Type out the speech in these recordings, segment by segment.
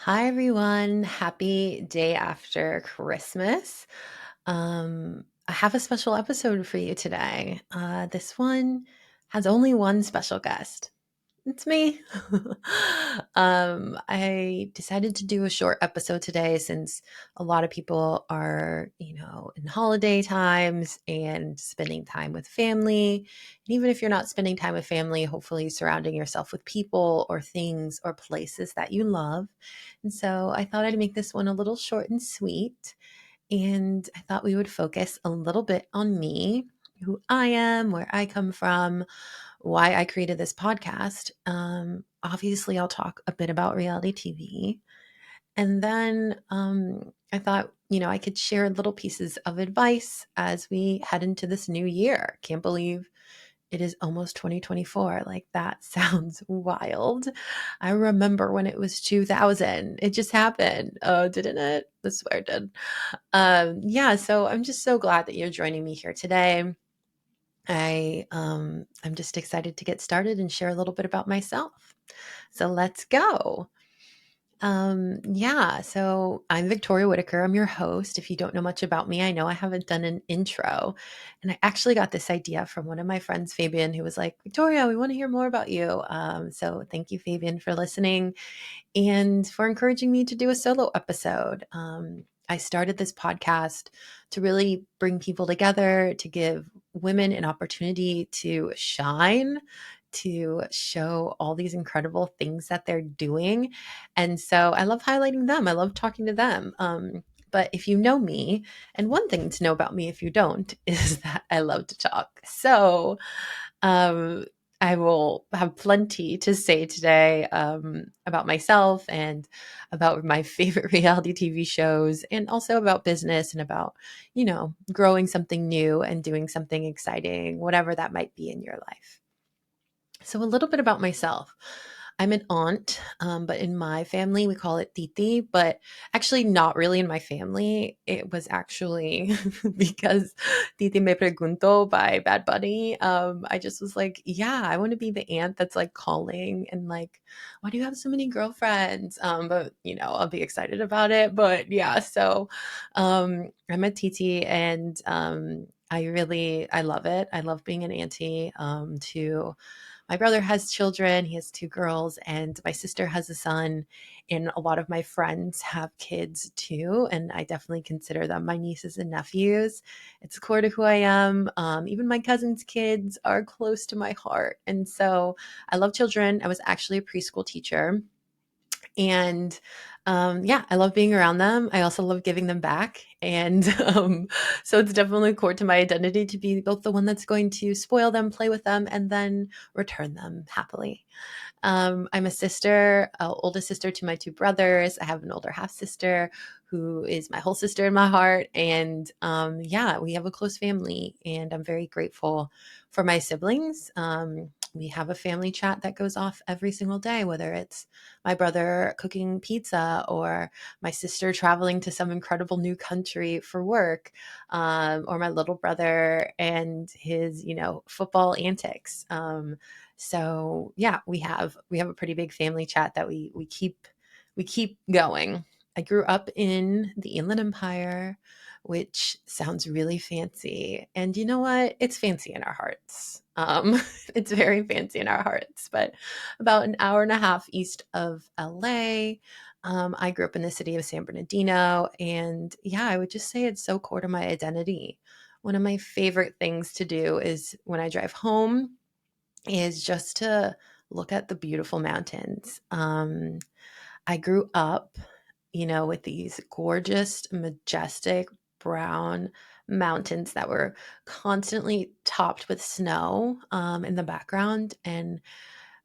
Hi, everyone. Happy day after Christmas. I have a special episode for you today. This one has only one special guest. It's me. I decided to do a short episode today since a lot of people are, in holiday times and spending time with family. And even if you're not spending time with family, hopefully surrounding yourself with people or things or places that you love. And so I thought I'd make this one a little short and sweet. And I thought we would focus a little bit on me, who I am, where I come from, why I created this podcast. Obviously, I'll talk a bit about reality TV. And then I thought, I could share little pieces of advice as we head into this new year. Can't believe it is almost 2024. Like, that sounds wild. I remember when it was 2000. It just happened. Oh, didn't it? I swear it did. Yeah, so I'm just so glad that you're joining me here today. I'm just excited to get started and share a little bit about myself. So let's go. Yeah, so I'm Victoria Whittaker. I'm your host. If you don't know much about me, I know I haven't done an intro. And I actually got this idea from one of my friends, Fabian, who was like, Victoria, we want to hear more about you. So thank you, Fabian, for listening and for encouraging me to do a solo episode. I started this podcast to really bring people together, to give women an opportunity to shine, to show all these incredible things that they're doing. And so I love highlighting them. I love talking to them. But if you know me, and one thing to know about me if you don't, is that I love to talk. So um, I will have plenty to say today about myself and about my favorite reality TV shows, and also about business and about, growing something new and doing something exciting, whatever that might be in your life. So, a little bit about myself. I'm an aunt, but in my family, we call it titi, but actually, not really in my family. It was actually because Titi Me Pregunto by Bad Bunny. I just was like, yeah, I want to be the aunt that's like calling and like, why do you have so many girlfriends? But, I'll be excited about it. But yeah, so I'm a titi and I love it. I love being an auntie to my brother has children. He has two girls, and my sister has a son. And a lot of my friends have kids too. And I definitely consider them my nieces and nephews. It's core to who I am. Even my cousin's kids are close to my heart. And so I love children. I was actually a preschool teacher. And yeah, I love being around them. I also love giving them back. And so it's definitely core to my identity to be both the one that's going to spoil them, play with them, and then return them happily. I'm a sister, oldest sister to my two brothers. I have an older half sister who is my whole sister in my heart. And yeah, we have a close family, and I'm very grateful for my siblings. We have a family chat that goes off every single day, whether it's my brother cooking pizza or my sister traveling to some incredible new country for work, or my little brother and his, football antics. So yeah, we have a pretty big family chat that we keep going. I grew up in the Inland Empire, which sounds really fancy. And you know what? It's fancy in our hearts. It's very fancy in our hearts, but about an hour and a half east of LA. I grew up in the city of San Bernardino. And yeah, I would just say it's so core to my identity. One of my favorite things to do is when I drive home is just to look at the beautiful mountains. I grew up, with these gorgeous, majestic brown mountains that were constantly topped with snow in the background. And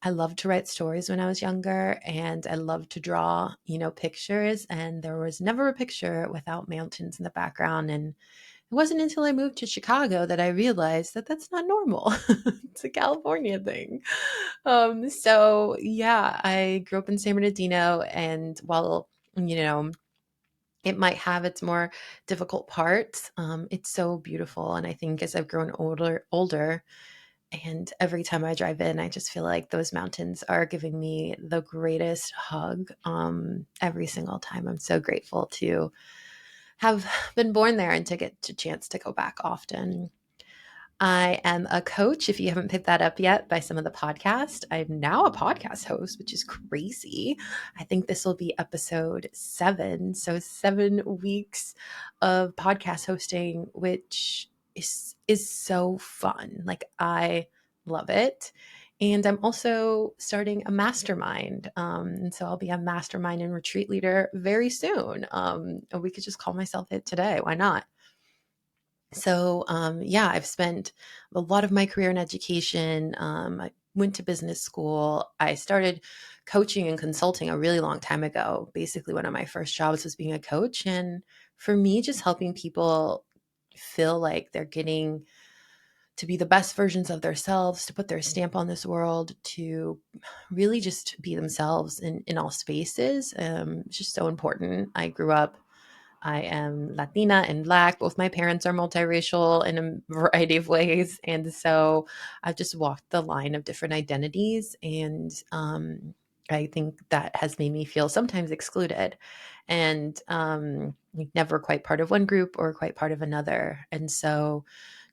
I loved to write stories when I was younger, and I loved to draw, pictures. And there was never a picture without mountains in the background. And it wasn't until I moved to Chicago that I realized that that's not normal. It's a California thing. So yeah, I grew up in San Bernardino, and while you know it might have its more difficult parts, it's so beautiful. And I think as I've grown older, And every time I drive in, I just feel like those mountains are giving me the greatest hug every single time. I'm so grateful to have been born there and to get a chance to go back often. I am a coach. If you haven't picked that up yet by some of the podcast, I'm now a podcast host, which is crazy. I think this will be episode 7. So 7 weeks of podcast hosting, which is so fun. Like I love it. And I'm also starting a mastermind. And so I'll be a mastermind and retreat leader very soon. And we could just call myself it today. Why not? So, yeah, I've spent a lot of my career in education. I went to business school. I started coaching and consulting a really long time ago. Basically, one of my first jobs was being a coach. And for me, just helping people feel like they're getting to be the best versions of themselves, to put their stamp on this world, to really just be themselves in all spaces. It's just so important. I grew up I am Latina and Black. Both my parents are multiracial in a variety of ways. And so I've just walked the line of different identities. And I think that has made me feel sometimes excluded and like never quite part of one group or quite part of another. And so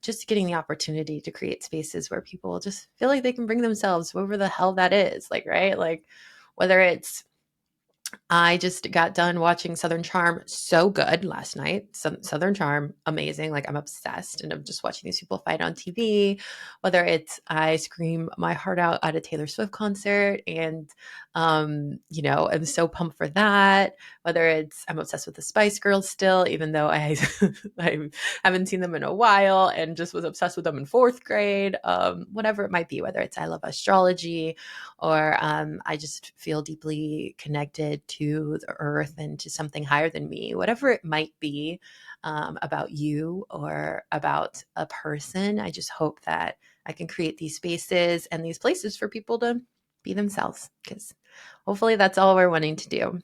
just getting the opportunity to create spaces where people just feel like they can bring themselves, whoever the hell that is, like, right? Like, whether it's I just got done watching Southern Charm, so good last night. Southern Charm, amazing. Like I'm obsessed, and I'm just watching these people fight on TV. Whether it's I scream my heart out at a Taylor Swift concert, and I'm so pumped for that. Whether it's I'm obsessed with the Spice Girls still, even though I I haven't seen them in a while, and just was obsessed with them in 4th grade. Whatever it might be. Whether it's I love astrology or I just feel deeply connected to the earth and to something higher than me, whatever it might be about you or about a person. I just hope that I can create these spaces and these places for people to be themselves, because hopefully that's all we're wanting to do.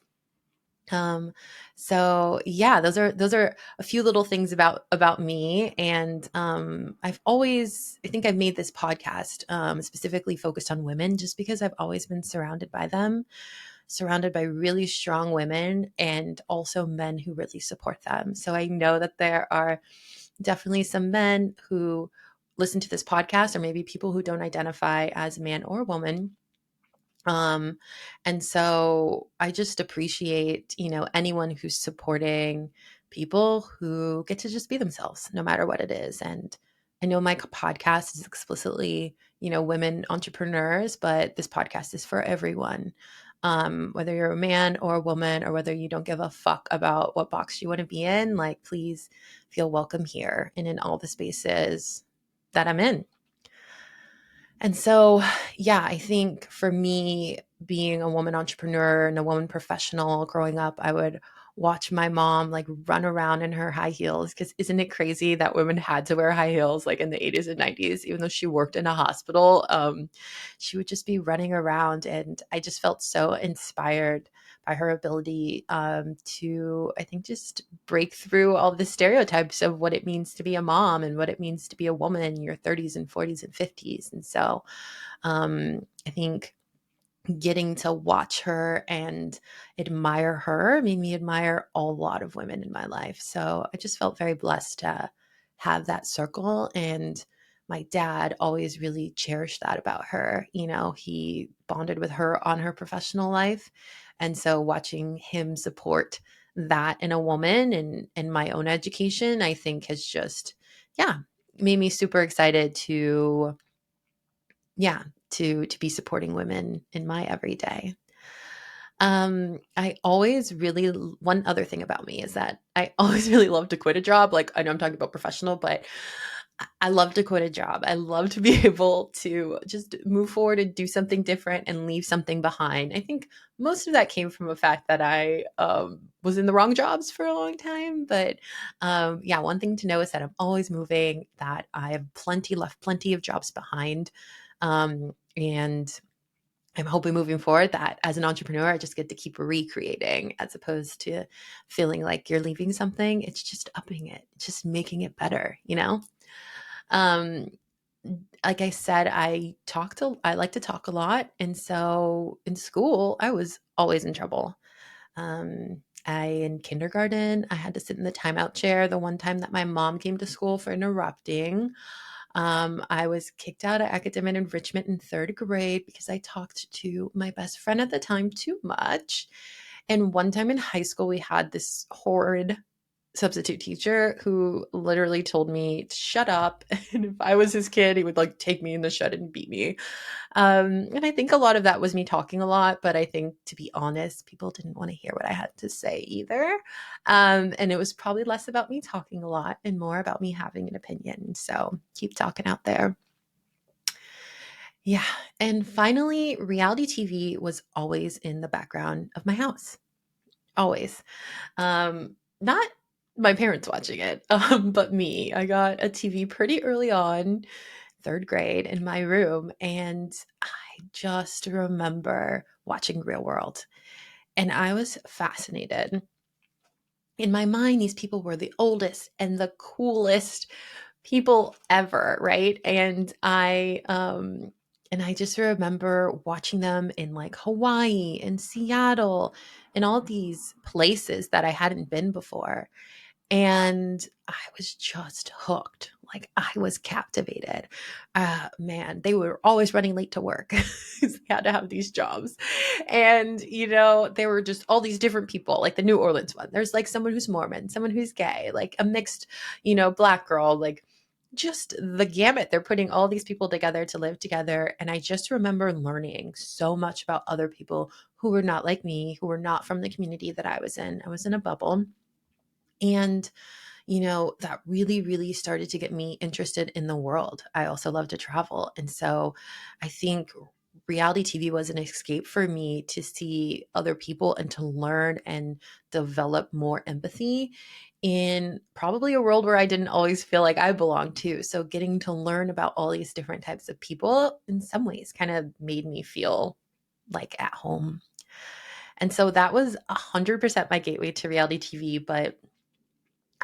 Um, so yeah, those are a few little things about me. And I think I've made this podcast specifically focused on women just because I've always been surrounded by them, surrounded by really strong women and also men who really support them. So I know that there are definitely some men who listen to this podcast, or maybe people who don't identify as a man or woman, um, and so I just appreciate, anyone who's supporting people who get to just be themselves, no matter what it is. And I know my podcast is explicitly, women entrepreneurs, but this podcast is for everyone. Whether you're a man or a woman, or whether you don't give a fuck about what box you want to be in, like, please feel welcome here and in all the spaces that I'm in. And so, yeah, I think for me, being a woman entrepreneur and a woman professional growing up, I would watch my mom like run around in her high heels. Because isn't it crazy that women had to wear high heels like in the 80s and 90s, even though she worked in a hospital? She would just be running around. And I just felt so inspired by her ability to, I think, just break through all the stereotypes of what it means to be a mom and what it means to be a woman in your 30s and 40s and 50s. And so I think getting to watch her and admire her made me admire a lot of women in my life. So I just felt very blessed to have that circle. And my dad always really cherished that about her. He bonded with her on her professional life. And so watching him support that in a woman and in my own education, I think has just, yeah, made me super excited to, yeah, to be supporting women in my everyday. I always really one other thing about me is that I always really love to quit a job. Like, I know I'm talking about professional, but I love to quit a job. I love to be able to just move forward and do something different and leave something behind. I think most of that came from the fact that I was in the wrong jobs for a long time. But yeah, one thing to know is that I'm always moving, that I have left plenty of jobs behind. And I'm hoping moving forward that as an entrepreneur, I just get to keep recreating as opposed to feeling like you're leaving something. It's just upping it, it's just making it better. Um, like I said, I like to talk a lot. And so in school, I was always in trouble. In kindergarten, I had to sit in the timeout chair the one time that my mom came to school for interrupting. I was kicked out of academic enrichment in third grade because I talked to my best friend at the time too much. And one time in high school, we had this horrid substitute teacher who literally told me to shut up. And if I was his kid, he would like take me in the shed and beat me. And I think a lot of that was me talking a lot, but I think, to be honest, people didn't want to hear what I had to say either. And it was probably less about me talking a lot and more about me having an opinion. So keep talking out there. Yeah. And finally, reality TV was always in the background of my house. Always. Not my parents watching it, but me. I got a TV pretty early on, third grade, in my room, and I just remember watching Real World, and I was fascinated. In my mind, these people were the oldest and the coolest people ever, right? And I just remember watching them in like Hawaii and Seattle and all these places that I hadn't been before. And I was just hooked. Like I was captivated. Man, they were always running late to work. 'Cause they had to have these jobs. And, there were just all these different people, like the New Orleans one. There's like someone who's Mormon, someone who's gay, like a mixed, black girl, like just the gamut. They're putting all these people together to live together. And I just remember learning so much about other people who were not like me, who were not from the community that I was in. I was in a bubble. And that really, really started to get me interested in the world. I also love to travel. And so I think reality TV was an escape for me to see other people and to learn and develop more empathy in probably a world where I didn't always feel like I belonged to. So getting to learn about all these different types of people in some ways kind of made me feel like at home. And so that was 100% my gateway to reality TV. But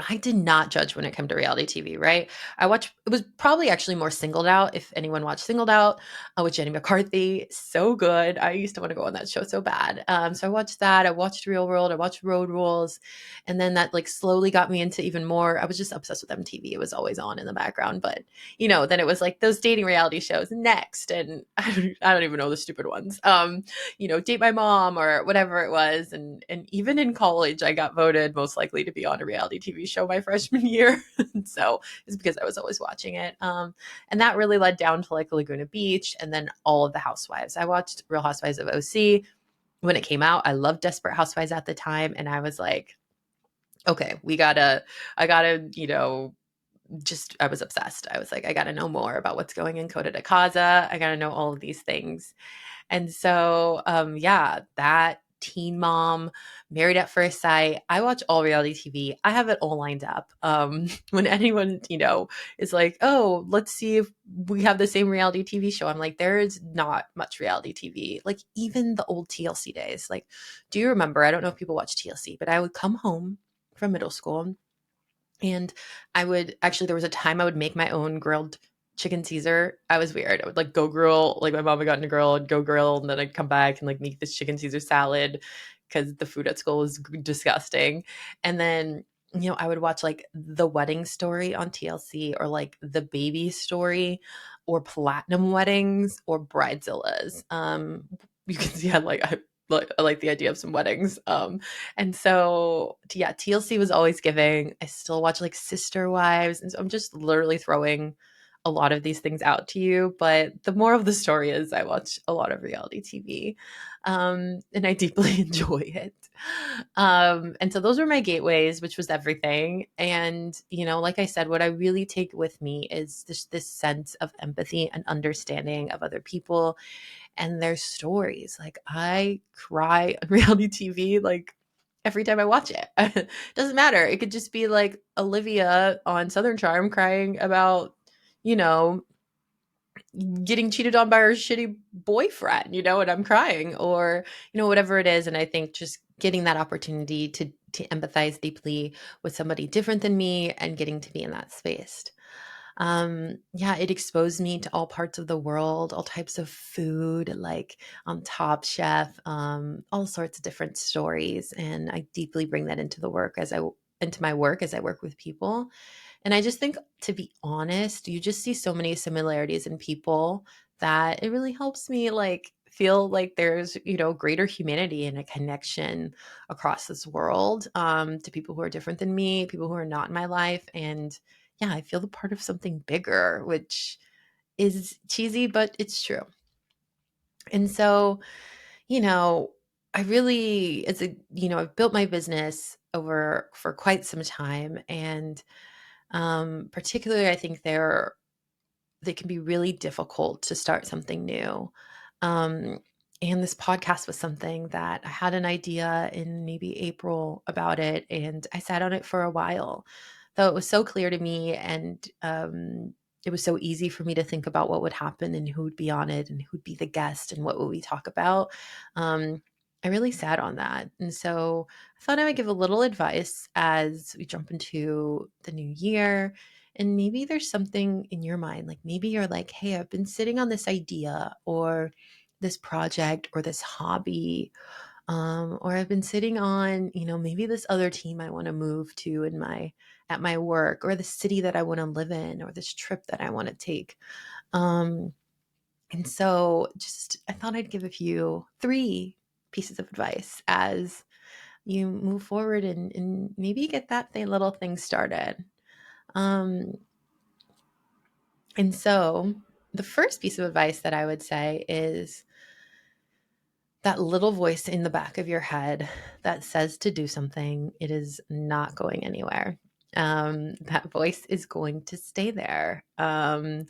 I did not judge when it came to reality TV, right? It was probably actually more Singled Out, if anyone watched Singled Out, with Jenny McCarthy. So good. I used to want to go on that show so bad. So I watched that. I watched Real World. I watched Road Rules. And then that like slowly got me into even more. I was just obsessed with MTV. It was always on in the background. But, then it was like those dating reality shows next. And I don't even know the stupid ones. Date my mom or whatever it was. And even in college, I got voted most likely to be on a reality TV show my freshman year. So it's because I was always watching it. And that really led down to like Laguna Beach and then all of the Housewives. I watched Real Housewives of OC when it came out. I loved Desperate Housewives at the time. And I was like, okay, I gotta, just, I was obsessed. I was like, I gotta know more about what's going in Coda de Casa. I gotta know all of these things. And so, yeah, that Teen Mom, Married at First Sight, I watch all reality TV. I have it all lined up. When anyone, is like, oh, let's see if we have the same reality TV show. I'm like, there is not much reality TV. Like even the old TLC days. Like, do you remember? I don't know if people watch TLC, but I would come home from middle school and there was a time I would make my own grilled chicken Caesar. I was weird. I would like go grill, like my mom had gotten a grill, I'd go grill, and then I'd come back and like make this chicken Caesar salad because the food at school was disgusting. And then, I would watch like The Wedding Story on TLC or like The Baby Story or Platinum Weddings or Bridezillas. You can see I like the idea of some weddings. And so, yeah, TLC was always giving. I still watch like Sister Wives. And so I'm just literally throwing a lot of these things out to you. But the moral of the story is I watch a lot of reality TV and I deeply enjoy it. And so those were my gateways, which was everything. And, like I said, what I really take with me is this sense of empathy and understanding of other people and their stories. Like I cry on reality TV like every time I watch it. Doesn't matter. It could just be like Olivia on Southern Charm crying about, you know, getting cheated on by her shitty boyfriend, and I'm crying or, whatever it is. And I think just getting that opportunity to empathize deeply with somebody different than me and getting to be in that space. Yeah, it exposed me to all parts of the world, all types of food, like Top Chef, all sorts of different stories. And I deeply bring that into the work as into my work as I work with people. And I just think, to be honest, you just see so many similarities in people that it really helps me like feel like there's, greater humanity and a connection across this world, to people who are different than me, people who are not in my life. And yeah, I feel the part of something bigger, which is cheesy, but it's true. And so, you know, I really, I've built my business over for quite some time. And particularly, I think they can be really difficult to start something new. Um, and this podcast was something that I had an idea in maybe April about it, and I sat on it for a while. Though it was so clear to me, and it was so easy for me to think about what would happen and who would be on it and who'd be the guest and what would we talk about. I really sat on that. And so I thought I would give a little advice as we jump into the new year, and maybe there's something in your mind, like maybe you're like, hey, I've been sitting on this idea or this project or this hobby, or I've been sitting on, maybe this other team I want to move to at my work, or the city that I want to live in, or this trip that I want to take. Um, and so just I thought I'd give a few three pieces of advice as you move forward and maybe get that little thing started. Um, And so, the first piece of advice that I would say is that little voice in the back of your head that says to do something, it is not going anywhere. That voice is going to stay there. And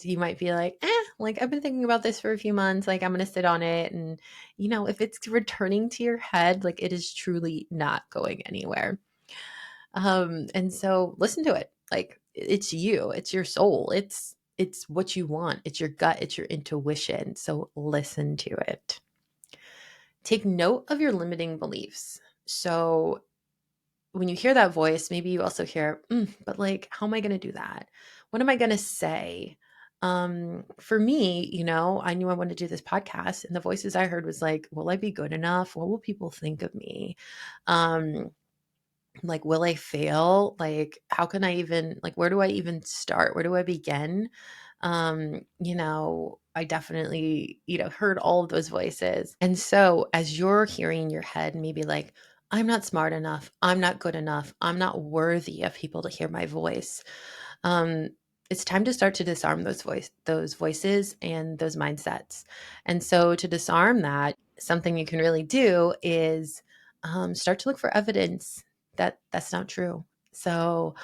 you might be like, like I've been thinking about this for a few months, like I'm going to sit on it. And, if it's returning to your head, like it is truly not going anywhere. And so listen to it. Like it's you, it's your soul, it's what you want, it's your gut, it's your intuition. So listen to it. Take note of your limiting beliefs. So when you hear that voice, maybe you also hear, but like, how am I going to do that? What am I going to say? For me, I knew I wanted to do this podcast, and the voices I heard was like, will I be good enough? What will people think of me? Um, like, will I fail? Like, how can I even, like, where do I even start? Where do I begin? I definitely, heard all of those voices. And so as you're hearing in your head, maybe like, I'm not smart enough. I'm not good enough. I'm not worthy of people to hear my voice. Um, it's time to start to disarm those voices and those mindsets. And so to disarm that, something you can really do is start to look for evidence that that's not true. So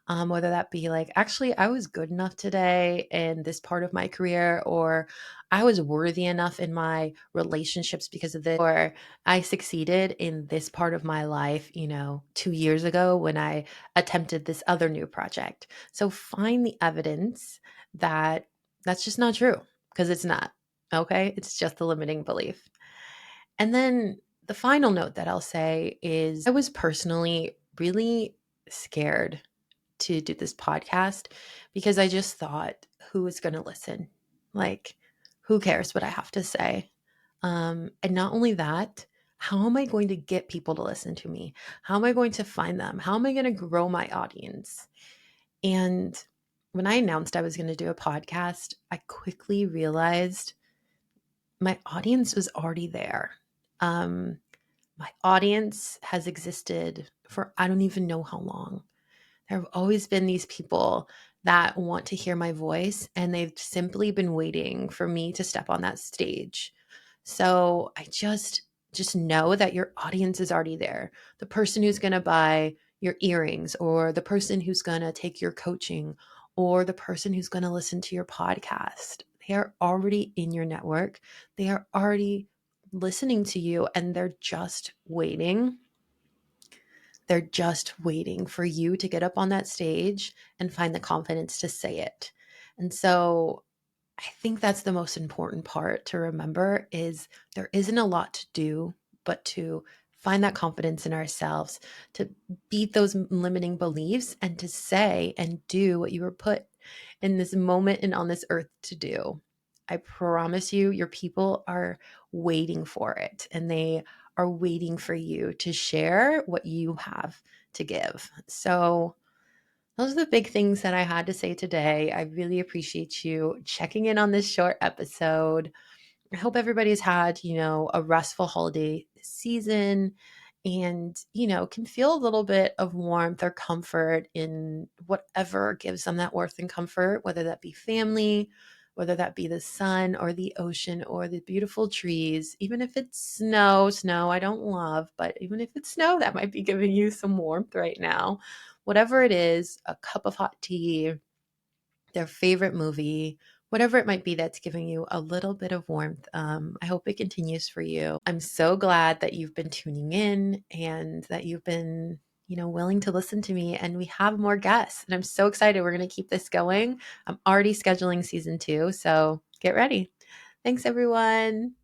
whether that be like, actually, I was good enough today in this part of my career, or I was worthy enough in my relationships because of this, or I succeeded in this part of my life, 2 years ago when I attempted this other new project. So find the evidence that that's just not true, because it's not. Okay. It's just the limiting belief. And then the final note that I'll say is I was personally really scared to do this podcast because I just thought, who is going to listen? Like, who cares what I have to say? And not only that, how am I going to get people to listen to me? How am I going to find them? How am I going to grow my audience? And when I announced I was going to do a podcast, I quickly realized my audience was already there. Um, my audience has existed for I don't even know how long. There have always been these people that want to hear my voice, and they've simply been waiting for me to step on that stage. So I just know that your audience is already there. The person who's going to buy your earrings, or the person who's going to take your coaching, or the person who's going to listen to your podcast. They are already in your network. They are already listening to you, and they're just waiting for you to get up on that stage and find the confidence to say it. And so I think that's the most important part to remember is there isn't a lot to do, but to find that confidence in ourselves, to beat those limiting beliefs, and to say and do what you were put in this moment and on this earth to do. I promise you, your people are waiting for it, and they are waiting for you to share what you have to give. So, those are the big things that I had to say today. I really appreciate you checking in on this short episode. I hope everybody's had, a restful holiday season and, can feel a little bit of warmth or comfort in whatever gives them that worth and comfort, whether that be family, whether that be the sun or the ocean or the beautiful trees. Even if it's snow I don't love, but even if it's snow, that might be giving you some warmth right now. Whatever it is, a cup of hot tea, their favorite movie, whatever it might be that's giving you a little bit of warmth. I hope it continues for you. I'm so glad that you've been tuning in and that you've been, willing to listen to me. And we have more guests, and I'm so excited. We're going to keep this going. I'm already scheduling season 2, so get ready. Thanks, everyone.